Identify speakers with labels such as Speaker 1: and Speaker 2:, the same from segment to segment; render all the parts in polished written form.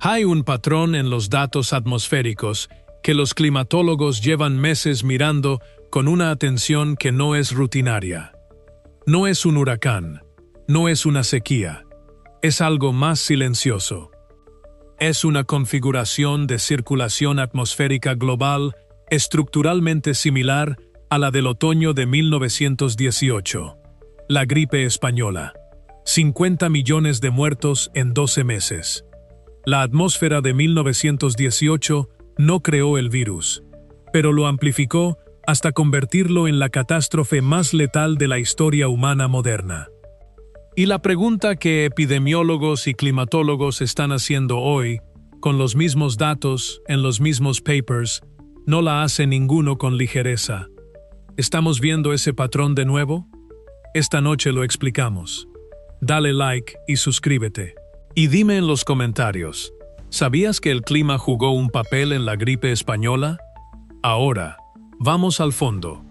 Speaker 1: Hay un patrón en los datos atmosféricos que los climatólogos llevan meses mirando con una atención que no es rutinaria. No es un huracán, no es una sequía, es algo más silencioso. Es una configuración de circulación atmosférica global estructuralmente similar a la del otoño de 1918, la gripe española. 50 millones de muertos en 12 meses. La atmósfera de 1918 no creó el virus, pero lo amplificó hasta convertirlo en la catástrofe más letal de la historia humana moderna. Y la pregunta que epidemiólogos y climatólogos están haciendo hoy, con los mismos datos, en los mismos papers, no la hace ninguno con ligereza. ¿Estamos viendo ese patrón de nuevo? Esta noche lo explicamos. Dale like y suscríbete. Y dime en los comentarios, ¿sabías que el clima jugó un papel en la gripe española? Ahora, vamos al fondo.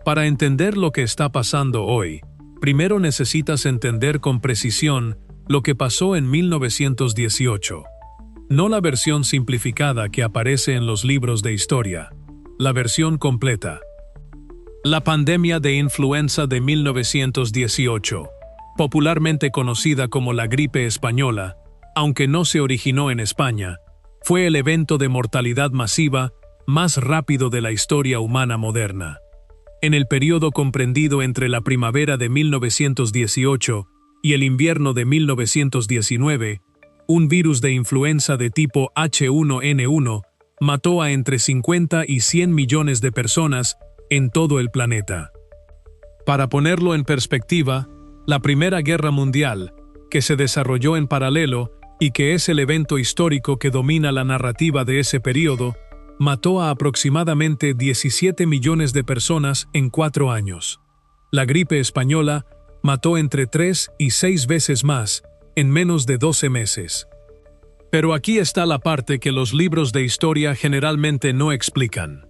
Speaker 1: Para entender lo que está pasando hoy, primero necesitas entender con precisión lo que pasó en 1918. No la versión simplificada que aparece en los libros de historia, la versión completa. La pandemia de influenza de 1918, popularmente conocida como la gripe española, aunque no se originó en España, fue el evento de mortalidad masiva más rápido de la historia humana moderna. En el periodo comprendido entre la primavera de 1918 y el invierno de 1919, un virus de influenza de tipo H1N1 mató a entre 50 y 100 millones de personas en todo el planeta. Para ponerlo en perspectiva, la Primera Guerra Mundial, que se desarrolló en paralelo y que es el evento histórico que domina la narrativa de ese periodo, mató a aproximadamente 17 millones de personas en 4 años. La gripe española mató entre 3 y 6 veces más en menos de 12 meses. Pero aquí está la parte que los libros de historia generalmente no explican.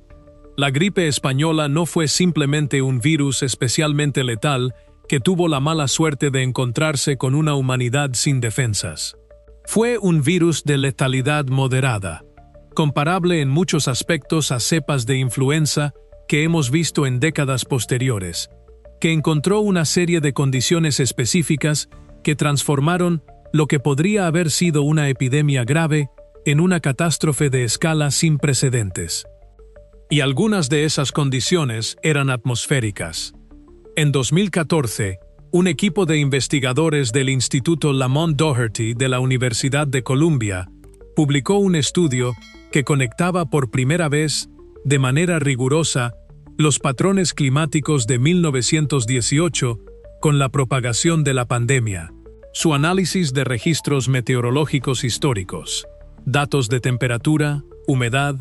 Speaker 1: La gripe española no fue simplemente un virus especialmente letal que tuvo la mala suerte de encontrarse con una humanidad sin defensas. Fue un virus de letalidad moderada, comparable en muchos aspectos a cepas de influenza que hemos visto en décadas posteriores, que encontró una serie de condiciones específicas que transformaron lo que podría haber sido una epidemia grave en una catástrofe de escala sin precedentes. Y algunas de esas condiciones eran atmosféricas. En 2014, un equipo de investigadores del Instituto Lamont Doherty de la Universidad de Columbia publicó un estudio que conectaba por primera vez, de manera rigurosa, los patrones climáticos de 1918 con la propagación de la pandemia. Su análisis de registros meteorológicos históricos, datos de temperatura, humedad,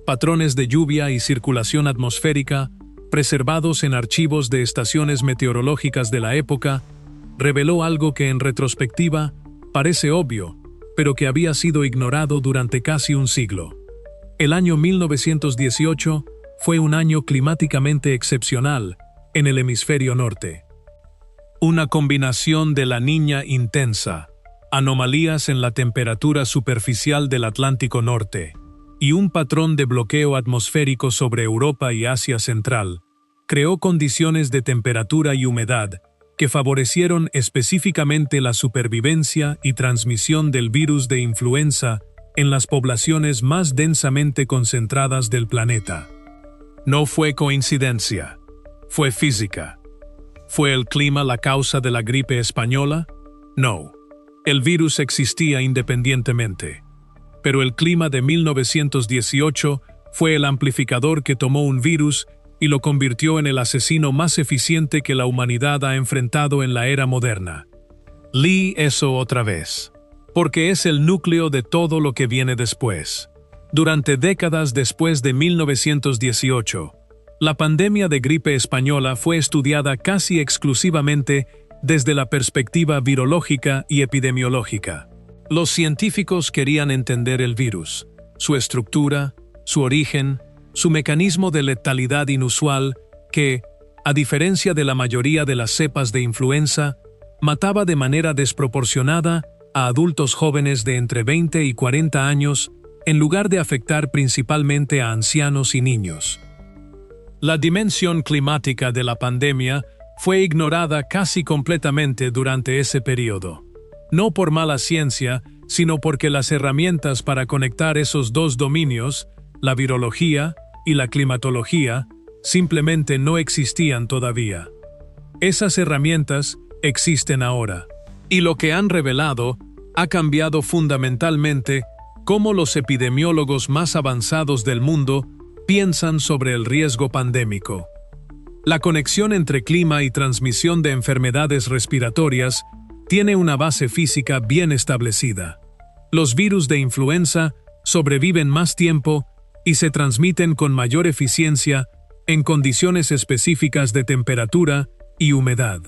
Speaker 1: patrones de lluvia y circulación atmosférica, preservados en archivos de estaciones meteorológicas de la época, reveló algo que en retrospectiva parece obvio, pero que había sido ignorado durante casi un siglo. El año 1918 fue un año climáticamente excepcional en el hemisferio norte. Una combinación de la Niña intensa, anomalías en la temperatura superficial del Atlántico Norte, y un patrón de bloqueo atmosférico sobre Europa y Asia Central, creó condiciones de temperatura y humedad que favorecieron específicamente la supervivencia y transmisión del virus de influenza en las poblaciones más densamente concentradas del planeta. No fue coincidencia, fue física. ¿Fue el clima la causa de la gripe española? No. El virus existía independientemente. Pero el clima de 1918 fue el amplificador que tomó un virus y lo convirtió en el asesino más eficiente que la humanidad ha enfrentado en la era moderna. Lee eso otra vez, porque es el núcleo de todo lo que viene después. Durante décadas después de 1918, la pandemia de gripe española fue estudiada casi exclusivamente desde la perspectiva virológica y epidemiológica. Los científicos querían entender el virus, su estructura, su origen, su mecanismo de letalidad inusual que, a diferencia de la mayoría de las cepas de influenza, mataba de manera desproporcionada a adultos jóvenes de entre 20 y 40 años, en lugar de afectar principalmente a ancianos y niños. La dimensión climática de la pandemia fue ignorada casi completamente durante ese periodo. No por mala ciencia, sino porque las herramientas para conectar esos dos dominios, la virología y la climatología, simplemente no existían todavía. Esas herramientas existen ahora, y lo que han revelado ha cambiado fundamentalmente cómo los epidemiólogos más avanzados del mundo piensan sobre el riesgo pandémico. La conexión entre clima y transmisión de enfermedades respiratorias tiene una base física bien establecida. Los virus de influenza sobreviven más tiempo y se transmiten con mayor eficiencia en condiciones específicas de temperatura y humedad.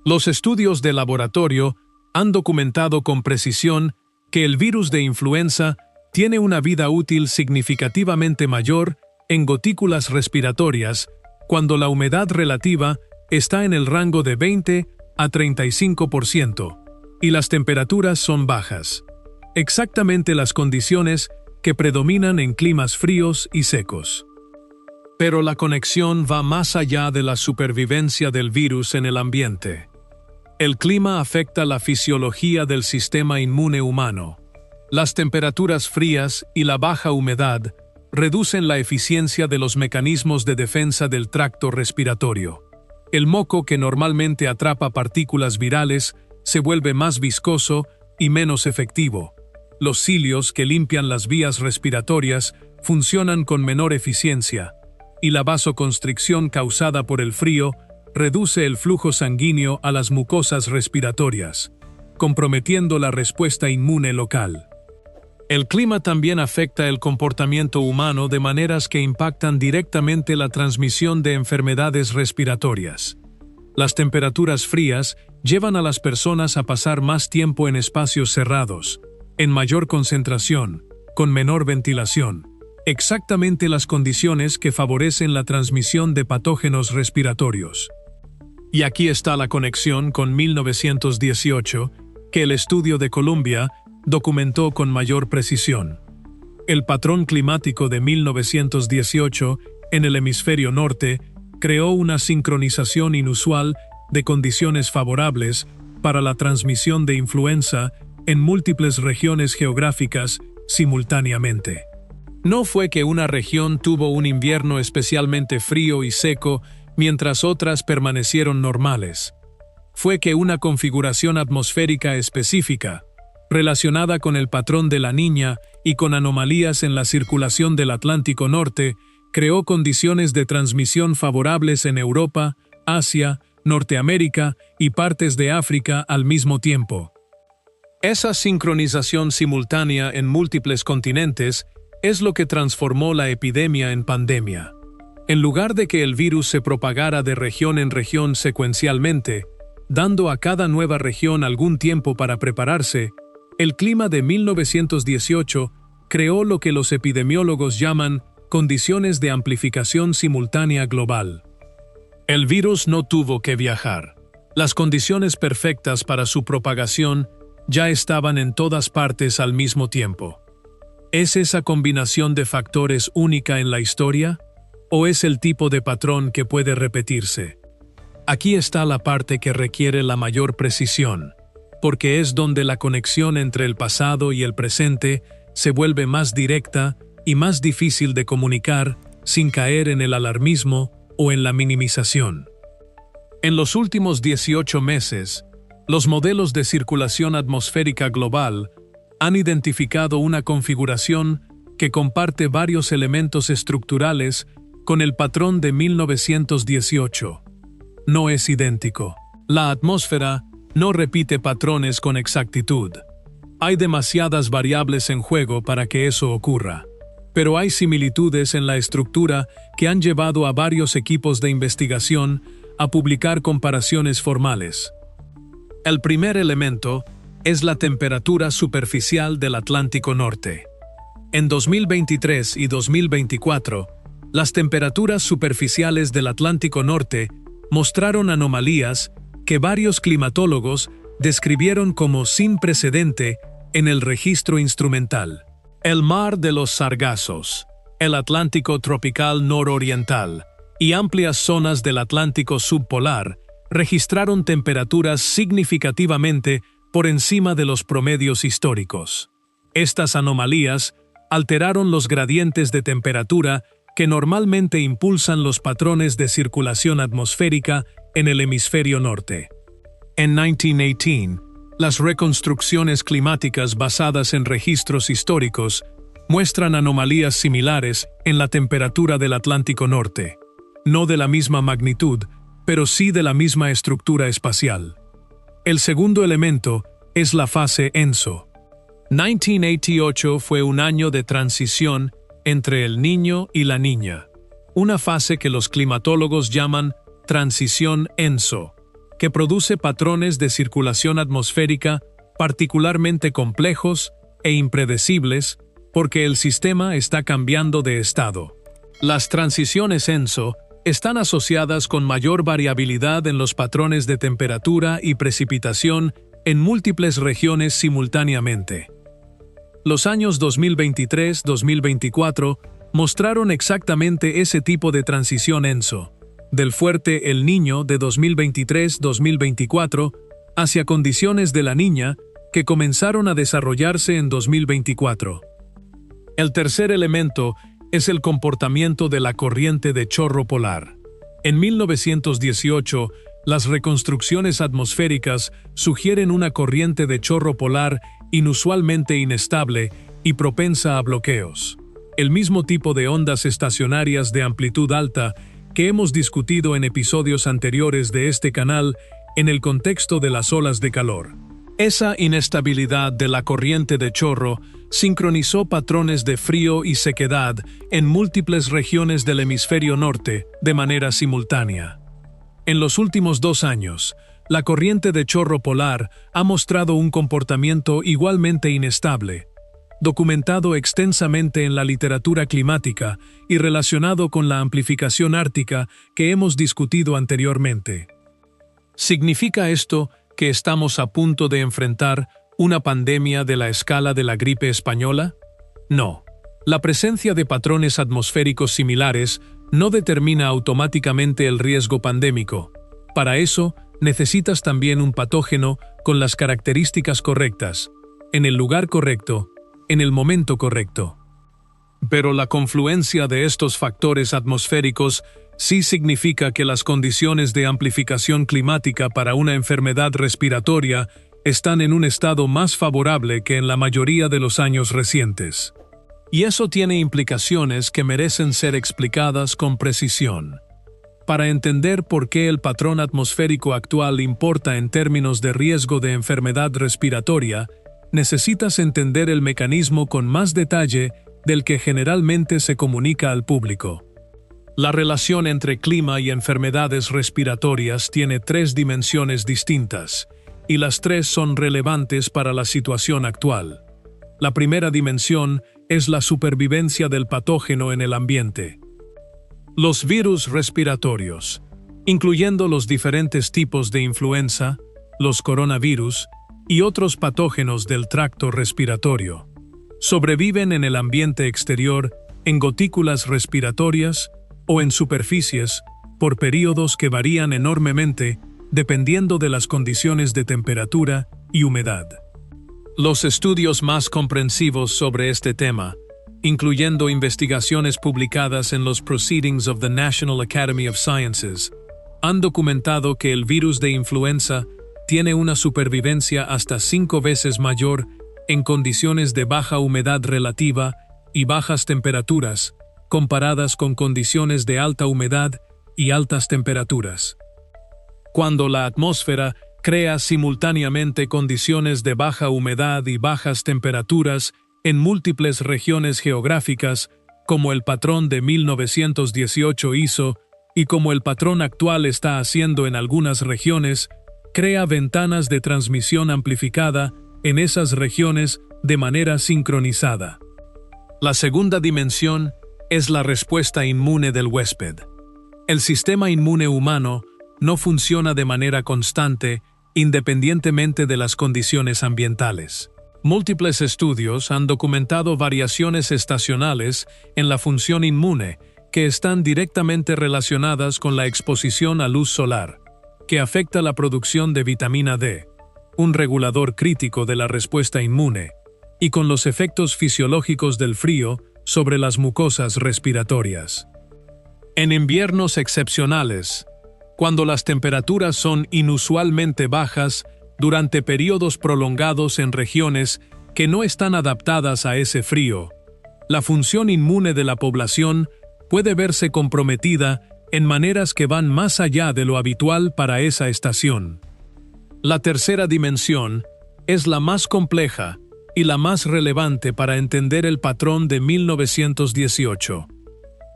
Speaker 1: Los estudios de laboratorio han documentado con precisión que el virus de influenza tiene una vida útil significativamente mayor en gotículas respiratorias cuando la humedad relativa está en el rango de 20 a 35% y las temperaturas son bajas. Exactamente las condiciones que predominan en climas fríos y secos. Pero la conexión va más allá de la supervivencia del virus en el ambiente. El clima afecta la fisiología del sistema inmune humano. Las temperaturas frías y la baja humedad reducen la eficiencia de los mecanismos de defensa del tracto respiratorio. El moco, que normalmente atrapa partículas virales, se vuelve más viscoso y menos efectivo. Los cilios, que limpian las vías respiratorias, funcionan con menor eficiencia, y la vasoconstricción causada por el frío reduce el flujo sanguíneo a las mucosas respiratorias, comprometiendo la respuesta inmune local. El clima también afecta el comportamiento humano de maneras que impactan directamente la transmisión de enfermedades respiratorias. Las temperaturas frías llevan a las personas a pasar más tiempo en espacios cerrados, en mayor concentración, con menor ventilación, exactamente las condiciones que favorecen la transmisión de patógenos respiratorios. Y aquí está la conexión con 1918, que el estudio de Columbia documentó con mayor precisión. El patrón climático de 1918 en el hemisferio norte creó una sincronización inusual de condiciones favorables para la transmisión de influenza en múltiples regiones geográficas simultáneamente. No fue que una región tuvo un invierno especialmente frío y seco mientras otras permanecieron normales. Fue que una configuración atmosférica específica, relacionada con el patrón de la Niña y con anomalías en la circulación del Atlántico Norte, creó condiciones de transmisión favorables en Europa, Asia, Norteamérica y partes de África al mismo tiempo. Esa sincronización simultánea en múltiples continentes es lo que transformó la epidemia en pandemia. En lugar de que el virus se propagara de región en región secuencialmente, dando a cada nueva región algún tiempo para prepararse, el clima de 1918 creó lo que los epidemiólogos llaman condiciones de amplificación simultánea global. El virus no tuvo que viajar. Las condiciones perfectas para su propagación ya estaban en todas partes al mismo tiempo. ¿Es esa combinación de factores única en la historia? ¿O es el tipo de patrón que puede repetirse? Aquí está la parte que requiere la mayor precisión, porque es donde la conexión entre el pasado y el presente se vuelve más directa y más difícil de comunicar sin caer en el alarmismo o en la minimización. En los últimos 18 meses, los modelos de circulación atmosférica global han identificado una configuración que comparte varios elementos estructurales con el patrón de 1918. No es idéntico. La atmósfera no repite patrones con exactitud. Hay demasiadas variables en juego para que eso ocurra. Pero hay similitudes en la estructura que han llevado a varios equipos de investigación a publicar comparaciones formales. El primer elemento es la temperatura superficial del Atlántico Norte. En 2023 y 2024, las temperaturas superficiales del Atlántico Norte mostraron anomalías que varios climatólogos describieron como sin precedente en el registro instrumental. El mar de los Sargazos, el Atlántico tropical nororiental y amplias zonas del Atlántico subpolar registraron temperaturas significativamente por encima de los promedios históricos. Estas anomalías alteraron los gradientes de temperatura que normalmente impulsan los patrones de circulación atmosférica en el hemisferio norte. En 1918, las reconstrucciones climáticas basadas en registros históricos muestran anomalías similares en la temperatura del Atlántico Norte, no de la misma magnitud, pero sí de la misma estructura espacial. El segundo elemento es la fase ENSO. 1988 fue un año de transición entre el Niño y la Niña, una fase que los climatólogos llaman transición ENSO, que produce patrones de circulación atmosférica particularmente complejos e impredecibles porque el sistema está cambiando de estado. Las transiciones ENSO están asociadas con mayor variabilidad en los patrones de temperatura y precipitación en múltiples regiones simultáneamente. Los años 2023-2024 mostraron exactamente ese tipo de transición ENSO, del fuerte El Niño de 2023-2024 hacia condiciones de la Niña que comenzaron a desarrollarse en 2024. El tercer elemento es el comportamiento de la corriente de chorro polar. En 1918, las reconstrucciones atmosféricas sugieren una corriente de chorro polar inusualmente inestable y propensa a bloqueos. El mismo tipo de ondas estacionarias de amplitud alta que hemos discutido en episodios anteriores de este canal en el contexto de las olas de calor. Esa inestabilidad de la corriente de chorro sincronizó patrones de frío y sequedad en múltiples regiones del hemisferio norte de manera simultánea. En los últimos 2 años, la corriente de chorro polar ha mostrado un comportamiento igualmente inestable, documentado extensamente en la literatura climática y relacionado con la amplificación ártica que hemos discutido anteriormente. ¿Significa esto que estamos a punto de enfrentar una pandemia de la escala de la gripe española? No. La presencia de patrones atmosféricos similares no determina automáticamente el riesgo pandémico. Para eso, necesitas también un patógeno con las características correctas, en el lugar correcto, en el momento correcto. Pero la confluencia de estos factores atmosféricos sí significa que las condiciones de amplificación climática para una enfermedad respiratoria están en un estado más favorable que en la mayoría de los años recientes. Y eso tiene implicaciones que merecen ser explicadas con precisión. Para entender por qué el patrón atmosférico actual importa en términos de riesgo de enfermedad respiratoria, necesitas entender el mecanismo con más detalle del que generalmente se comunica al público. La relación entre clima y enfermedades respiratorias tiene 3 dimensiones distintas, y las 3 son relevantes para la situación actual. La primera dimensión es la supervivencia del patógeno en el ambiente. Los virus respiratorios, incluyendo los diferentes tipos de influenza, los coronavirus y otros patógenos del tracto respiratorio, sobreviven en el ambiente exterior en gotículas respiratorias o en superficies por períodos que varían enormemente dependiendo de las condiciones de temperatura y humedad. Los estudios más comprensivos sobre este tema, incluyendo investigaciones publicadas en los Proceedings of the National Academy of Sciences, han documentado que el virus de influenza tiene una supervivencia hasta 5 veces mayor en condiciones de baja humedad relativa y bajas temperaturas, comparadas con condiciones de alta humedad y altas temperaturas. Cuando la atmósfera crea simultáneamente condiciones de baja humedad y bajas temperaturas en múltiples regiones geográficas, como el patrón de 1918 hizo y como el patrón actual está haciendo en algunas regiones, crea ventanas de transmisión amplificada en esas regiones de manera sincronizada. La segunda dimensión es la respuesta inmune del huésped. El sistema inmune humano no funciona de manera constante independientemente de las condiciones ambientales. Múltiples estudios han documentado variaciones estacionales en la función inmune que están directamente relacionadas con la exposición a luz solar, que afecta la producción de vitamina D, un regulador crítico de la respuesta inmune, y con los efectos fisiológicos del frío sobre las mucosas respiratorias. En inviernos excepcionales, cuando las temperaturas son inusualmente bajas durante periodos prolongados en regiones que no están adaptadas a ese frío, la función inmune de la población puede verse comprometida en maneras que van más allá de lo habitual para esa estación. La tercera dimensión es la más compleja y la más relevante para entender el patrón de 1918.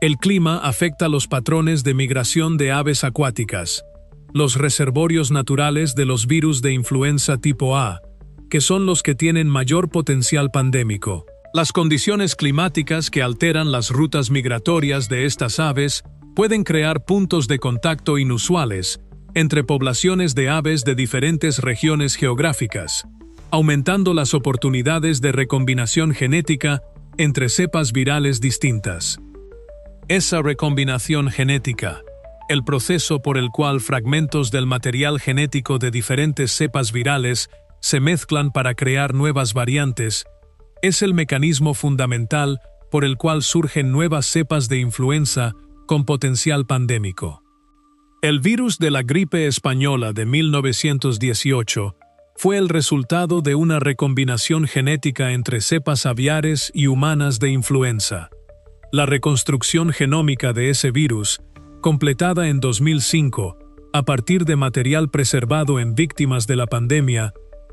Speaker 1: El clima afecta los patrones de migración de aves acuáticas, los reservorios naturales de los virus de influenza tipo A, que son los que tienen mayor potencial pandémico. Las condiciones climáticas que alteran las rutas migratorias de estas aves pueden crear puntos de contacto inusuales entre poblaciones de aves de diferentes regiones geográficas, aumentando las oportunidades de recombinación genética entre cepas virales distintas. Esa recombinación genética, el proceso por el cual fragmentos del material genético de diferentes cepas virales se mezclan para crear nuevas variantes, es el mecanismo fundamental por el cual surgen nuevas cepas de influenza con potencial pandémico. El virus de la gripe española de 1918 fue el resultado de una recombinación genética entre cepas aviares y humanas de influenza. La reconstrucción genómica de ese virus, completada en 2005, a partir de material preservado en víctimas de la pandemia,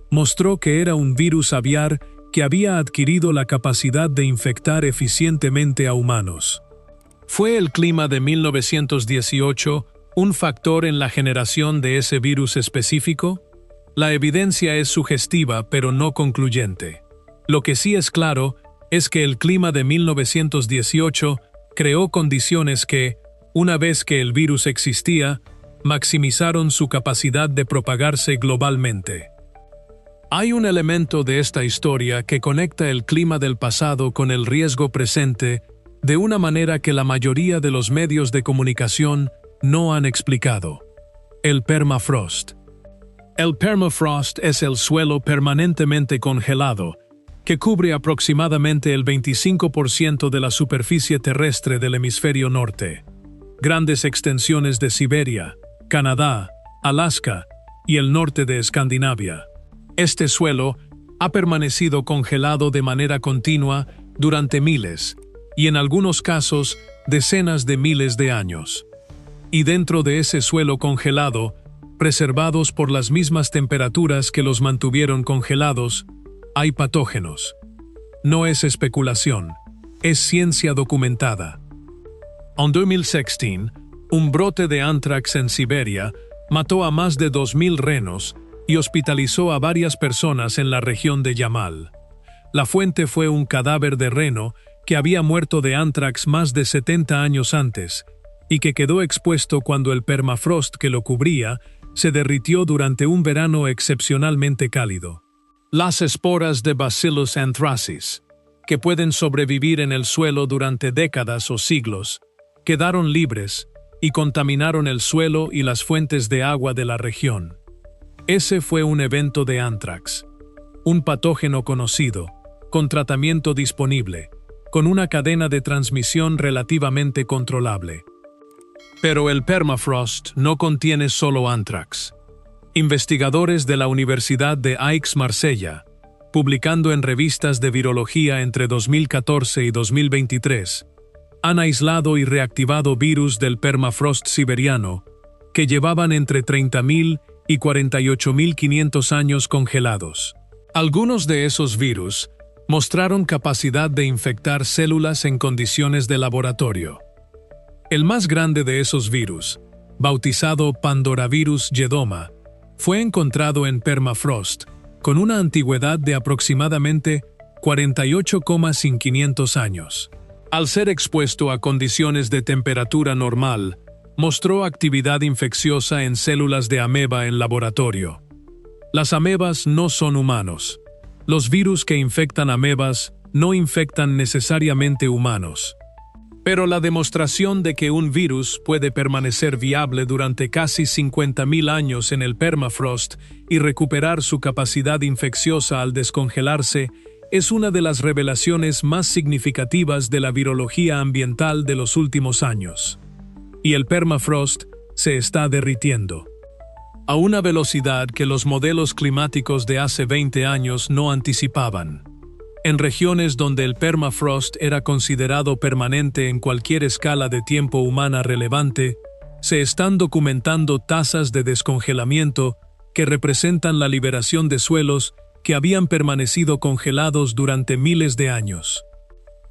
Speaker 1: mostró que era un virus aviar que había adquirido la capacidad de infectar eficientemente a humanos. ¿Fue el clima de 1918 un factor en la generación de ese virus específico? La evidencia es sugestiva pero no concluyente. Lo que sí es claro es que el clima de 1918 creó condiciones que, una vez que el virus existía, maximizaron su capacidad de propagarse globalmente. Hay un elemento de esta historia que conecta el clima del pasado con el riesgo presente de una manera que la mayoría de los medios de comunicación no han explicado: el permafrost. El permafrost es el suelo permanentemente congelado que cubre aproximadamente el 25% de la superficie terrestre del hemisferio norte. Grandes extensiones de Siberia, Canadá, Alaska y el norte de Escandinavia. Este suelo ha permanecido congelado de manera continua durante miles, y en algunos casos, decenas de miles de años. Y dentro de ese suelo congelado, preservados por las mismas temperaturas que los mantuvieron congelados, hay patógenos. No es especulación, es ciencia documentada. En 2016, un brote de anthrax en Siberia mató a más de 2.000 renos y hospitalizó a varias personas en la región de Yamal. La fuente fue un cadáver de reno que había muerto de anthrax más de 70 años antes y que quedó expuesto cuando el permafrost que lo cubría se derritió durante un verano excepcionalmente cálido. Las esporas de Bacillus anthracis, que pueden sobrevivir en el suelo durante décadas o siglos, quedaron libres y contaminaron el suelo y las fuentes de agua de la región. Ese fue un evento de anthrax, un patógeno conocido, con tratamiento disponible, con una cadena de transmisión relativamente controlable. Pero el permafrost no contiene solo anthrax. Investigadores de la Universidad de Aix-Marsella, publicando en revistas de virología entre 2014 y 2023, han aislado y reactivado virus del permafrost siberiano que llevaban entre 30.000 y 48.500 años congelados. Algunos de esos virus mostraron capacidad de infectar células en condiciones de laboratorio. El más grande de esos virus, bautizado Pandoravirus yedoma, fue encontrado en permafrost, con una antigüedad de aproximadamente 48,500 años. Al ser expuesto a condiciones de temperatura normal, mostró actividad infecciosa en células de ameba en laboratorio. Las amebas no son humanos. Los virus que infectan amebas no infectan necesariamente humanos. Pero la demostración de que un virus puede permanecer viable durante casi 50.000 años en el permafrost y recuperar su capacidad infecciosa al descongelarse es una de las revelaciones más significativas de la virología ambiental de los últimos años. Y el permafrost se está derritiendo a una velocidad que los modelos climáticos de hace 20 años no anticipaban. En regiones donde el permafrost era considerado permanente en cualquier escala de tiempo humana relevante, se están documentando tasas de descongelamiento que representan la liberación de suelos que habían permanecido congelados durante miles de años.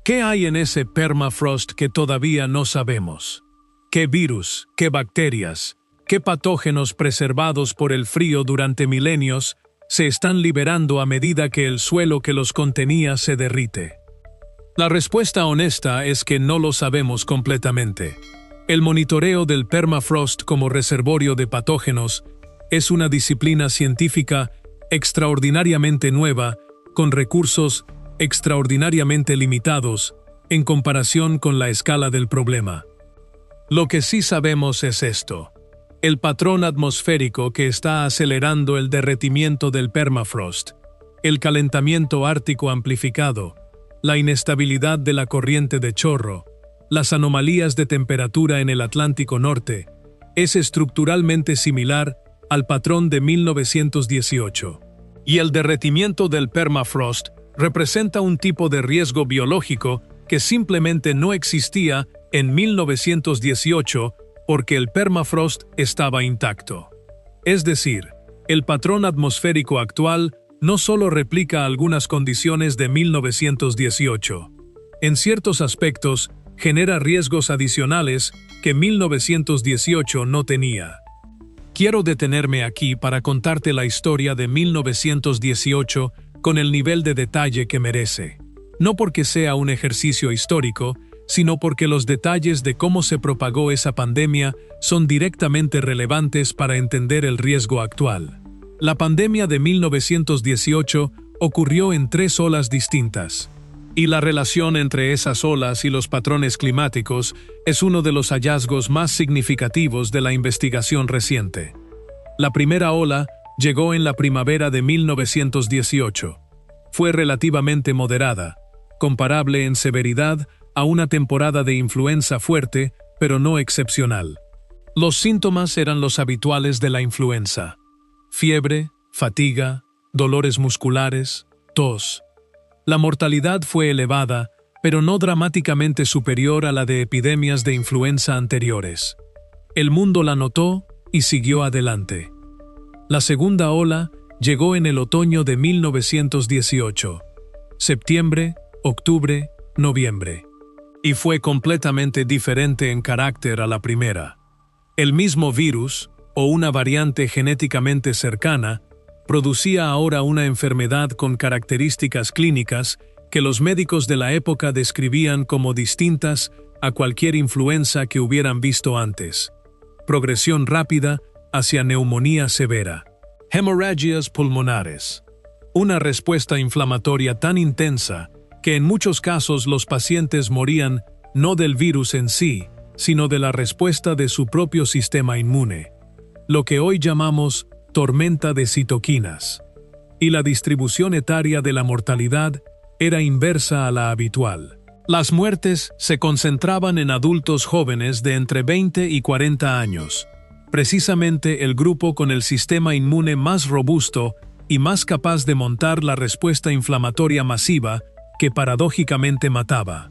Speaker 1: ¿Qué hay en ese permafrost que todavía no sabemos? ¿Qué virus, qué bacterias, qué patógenos preservados por el frío durante milenios se están liberando a medida que el suelo que los contenía se derrite? La respuesta honesta es que no lo sabemos completamente. El monitoreo del permafrost como reservorio de patógenos es una disciplina científica extraordinariamente nueva, con recursos extraordinariamente limitados en comparación con la escala del problema. Lo que sí sabemos es esto: el patrón atmosférico que está acelerando el derretimiento del permafrost, el calentamiento ártico amplificado, la inestabilidad de la corriente de chorro, las anomalías de temperatura en el Atlántico Norte, es estructuralmente similar al patrón de 1918. Y el derretimiento del permafrost representa un tipo de riesgo biológico que simplemente no existía en 1918 porque el permafrost estaba intacto. Es decir, el patrón atmosférico actual no solo replica algunas condiciones de 1918. En ciertos aspectos, genera riesgos adicionales que 1918 no tenía. Quiero detenerme aquí para contarte la historia de 1918 con el nivel de detalle que merece. No porque sea un ejercicio histórico, sino porque los detalles de cómo se propagó esa pandemia son directamente relevantes para entender el riesgo actual. La pandemia de 1918 ocurrió en 3 olas distintas, y la relación entre esas olas y los patrones climáticos es uno de los hallazgos más significativos de la investigación reciente. La primera ola llegó en la primavera de 1918. Fue relativamente moderada, comparable en severidad a una temporada de influenza fuerte, pero no excepcional. Los síntomas eran los habituales de la influenza: fiebre, fatiga, dolores musculares, tos. La mortalidad fue elevada, pero no dramáticamente superior a la de epidemias de influenza anteriores. El mundo la notó y siguió adelante. La segunda ola llegó en el otoño de 1918, septiembre, octubre, noviembre. Y fue completamente diferente en carácter a la primera. El mismo virus, o una variante genéticamente cercana, producía ahora una enfermedad con características clínicas que los médicos de la época describían como distintas a cualquier influenza que hubieran visto antes. Progresión rápida hacia neumonía severa. Hemorragias pulmonares. Una respuesta inflamatoria tan intensa que en muchos casos los pacientes morían no del virus en sí, sino de la respuesta de su propio sistema inmune, lo que hoy llamamos tormenta de citoquinas. Y la distribución etaria de la mortalidad era inversa a la habitual. Las muertes se concentraban en adultos jóvenes de entre 20 y 40 años, precisamente el grupo con el sistema inmune más robusto y más capaz de montar la respuesta inflamatoria masiva que paradójicamente mataba.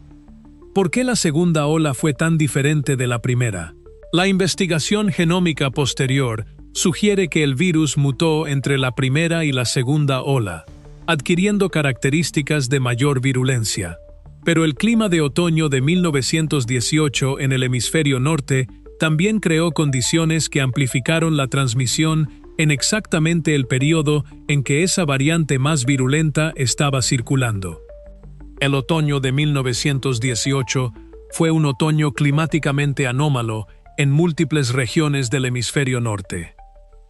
Speaker 1: ¿Por qué la segunda ola fue tan diferente de la primera? La investigación genómica posterior sugiere que el virus mutó entre la primera y la segunda ola, adquiriendo características de mayor virulencia. Pero el clima de otoño de 1918 en el hemisferio norte también creó condiciones que amplificaron la transmisión en exactamente el periodo en que esa variante más virulenta estaba circulando. El otoño de 1918 fue un otoño climáticamente anómalo en múltiples regiones del hemisferio norte.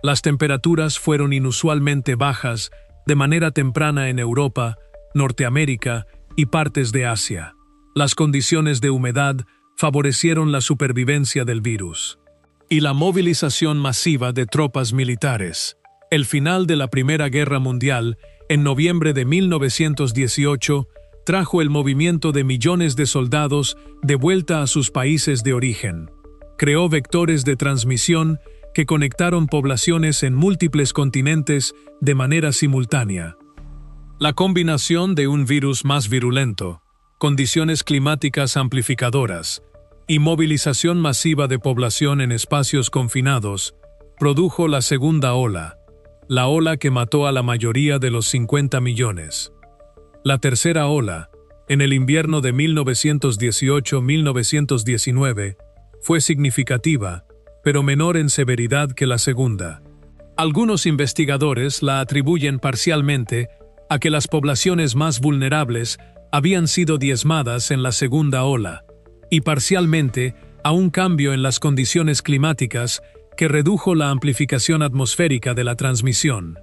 Speaker 1: Las temperaturas fueron inusualmente bajas de manera temprana en Europa, Norteamérica y partes de Asia. Las condiciones de humedad favorecieron la supervivencia del virus. Y la movilización masiva de tropas militares. El final de la Primera Guerra Mundial, en noviembre de 1918, trajo el movimiento de millones de soldados de vuelta a sus países de origen. Creó vectores de transmisión que conectaron poblaciones en múltiples continentes de manera simultánea. La combinación de un virus más virulento, condiciones climáticas amplificadoras y movilización masiva de población en espacios confinados produjo la segunda ola, la ola que mató a la mayoría de los 50 millones. La tercera ola, en el invierno de 1918-1919, fue significativa, pero menor en severidad que la segunda. Algunos investigadores la atribuyen parcialmente a que las poblaciones más vulnerables habían sido diezmadas en la segunda ola, y parcialmente a un cambio en las condiciones climáticas que redujo la amplificación atmosférica de la transmisión.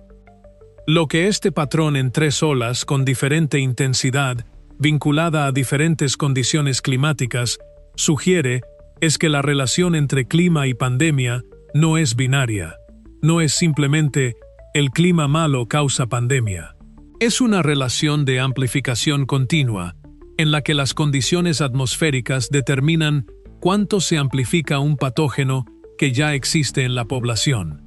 Speaker 1: Lo que este patrón en tres olas con diferente intensidad, vinculada a diferentes condiciones climáticas, sugiere es que la relación entre clima y pandemia no es binaria. No es simplemente el clima malo causa pandemia. Es una relación de amplificación continua, en la que las condiciones atmosféricas determinan cuánto se amplifica un patógeno que ya existe en la población.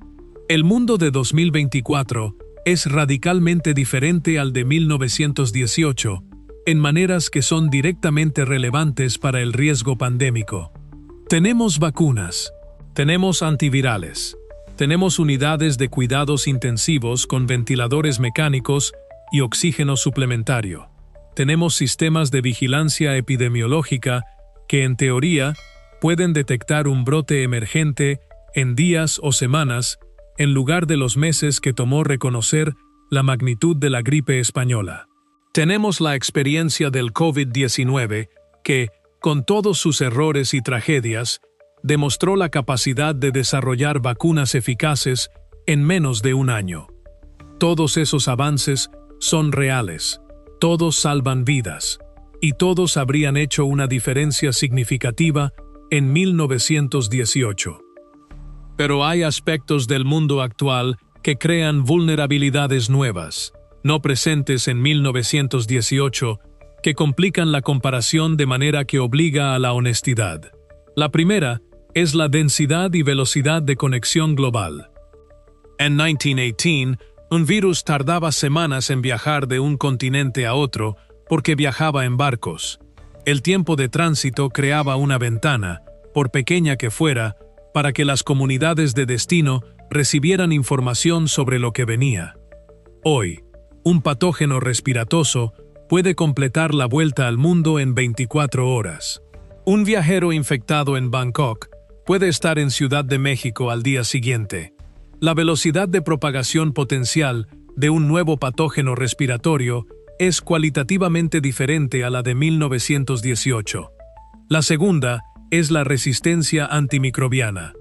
Speaker 1: El mundo de 2024 es radicalmente diferente al de 1918, en maneras que son directamente relevantes para el riesgo pandémico. Tenemos vacunas, tenemos antivirales, tenemos unidades de cuidados intensivos con ventiladores mecánicos y oxígeno suplementario. Tenemos sistemas de vigilancia epidemiológica que, en teoría, pueden detectar un brote emergente en días o semanas, en lugar de los meses que tomó reconocer la magnitud de la gripe española. Tenemos la experiencia del COVID-19 que, con todos sus errores y tragedias, demostró la capacidad de desarrollar vacunas eficaces en menos de un año. Todos esos avances son reales, todos salvan vidas, y todos habrían hecho una diferencia significativa en 1918. Pero hay aspectos del mundo actual que crean vulnerabilidades nuevas, no presentes en 1918, que complican la comparación de manera que obliga a la honestidad. La primera es la densidad y velocidad de conexión global. En 1918, un virus tardaba semanas en viajar de un continente a otro porque viajaba en barcos. El tiempo de tránsito creaba una ventana, por pequeña que fuera, para que las comunidades de destino recibieran información sobre lo que venía. Hoy, un patógeno respiratoso puede completar la vuelta al mundo en 24 horas. Un viajero infectado en Bangkok puede estar en Ciudad de México al día siguiente. La velocidad de propagación potencial de un nuevo patógeno respiratorio es cualitativamente diferente a la de 1918. La segunda es la resistencia antimicrobiana.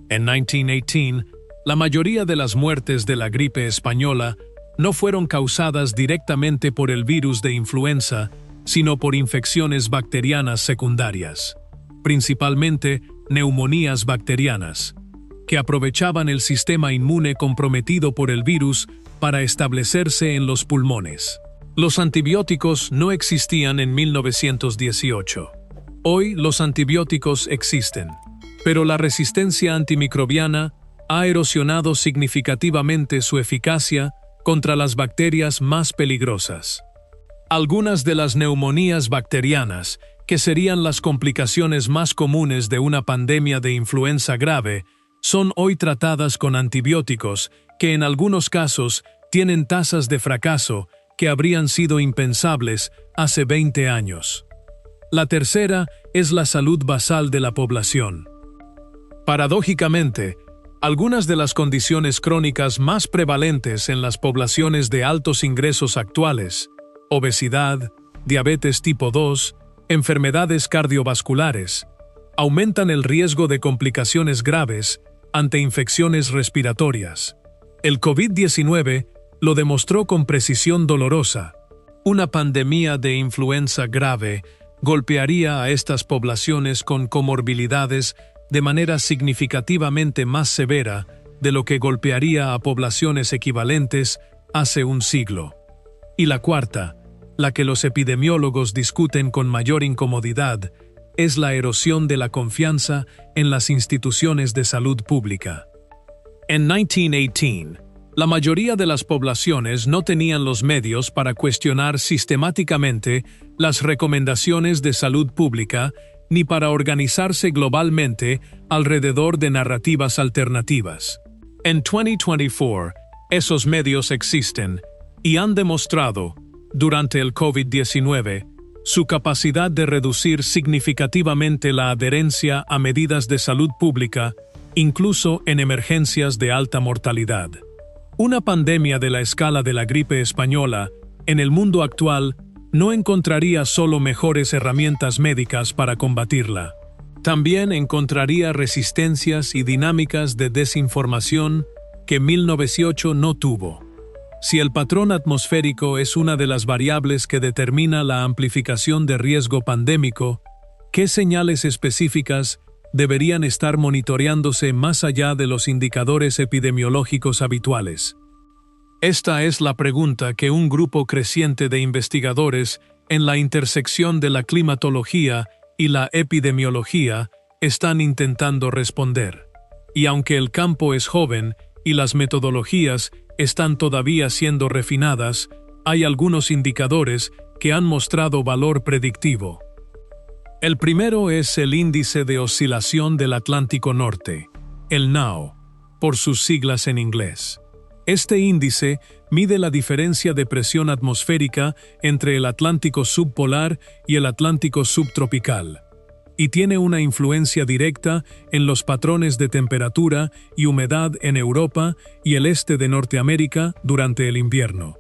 Speaker 1: En 1918, la mayoría de las muertes de la gripe española no fueron causadas directamente por el virus de influenza, sino por infecciones bacterianas secundarias, principalmente neumonías bacterianas, que aprovechaban el sistema inmune comprometido por el virus para establecerse en los pulmones. Los antibióticos no existían en 1918. Hoy los antibióticos existen, pero la resistencia antimicrobiana ha erosionado significativamente su eficacia contra las bacterias más peligrosas. Algunas de las neumonías bacterianas, que serían las complicaciones más comunes de una pandemia de influenza grave, son hoy tratadas con antibióticos que en algunos casos tienen tasas de fracaso que habrían sido impensables hace 20 años. La tercera es la salud basal de la población. Paradójicamente, algunas de las condiciones crónicas más prevalentes en las poblaciones de altos ingresos actuales, obesidad, diabetes tipo 2, enfermedades cardiovasculares, aumentan el riesgo de complicaciones graves ante infecciones respiratorias. El COVID-19 lo demostró con precisión dolorosa. Una pandemia de influenza grave golpearía a estas poblaciones con comorbilidades de manera significativamente más severa de lo que golpearía a poblaciones equivalentes hace un siglo. Y la cuarta, la que los epidemiólogos discuten con mayor incomodidad, es la erosión de la confianza en las instituciones de salud pública. En 1918, la mayoría de las poblaciones no tenían los medios para cuestionar sistemáticamente las recomendaciones de salud pública ni para organizarse globalmente alrededor de narrativas alternativas. En 2024, esos medios existen y han demostrado, durante el COVID-19, su capacidad de reducir significativamente la adherencia a medidas de salud pública, incluso en emergencias de alta mortalidad. Una pandemia de la escala de la gripe española, en el mundo actual, no encontraría solo mejores herramientas médicas para combatirla. También encontraría resistencias y dinámicas de desinformación que 1908 no tuvo. Si el patrón atmosférico es una de las variables que determina la amplificación de riesgo pandémico, ¿qué señales específicas deberían estar monitoreándose más allá de los indicadores epidemiológicos habituales? Esta es la pregunta que un grupo creciente de investigadores en la intersección de la climatología y la epidemiología están intentando responder. Y aunque el campo es joven y las metodologías están todavía siendo refinadas, hay algunos indicadores que han mostrado valor predictivo. El primero es el Índice de Oscilación del Atlántico Norte, el NAO, por sus siglas en inglés. Este índice mide la diferencia de presión atmosférica entre el Atlántico subpolar y el Atlántico subtropical, y tiene una influencia directa en los patrones de temperatura y humedad en Europa y el este de Norteamérica durante el invierno.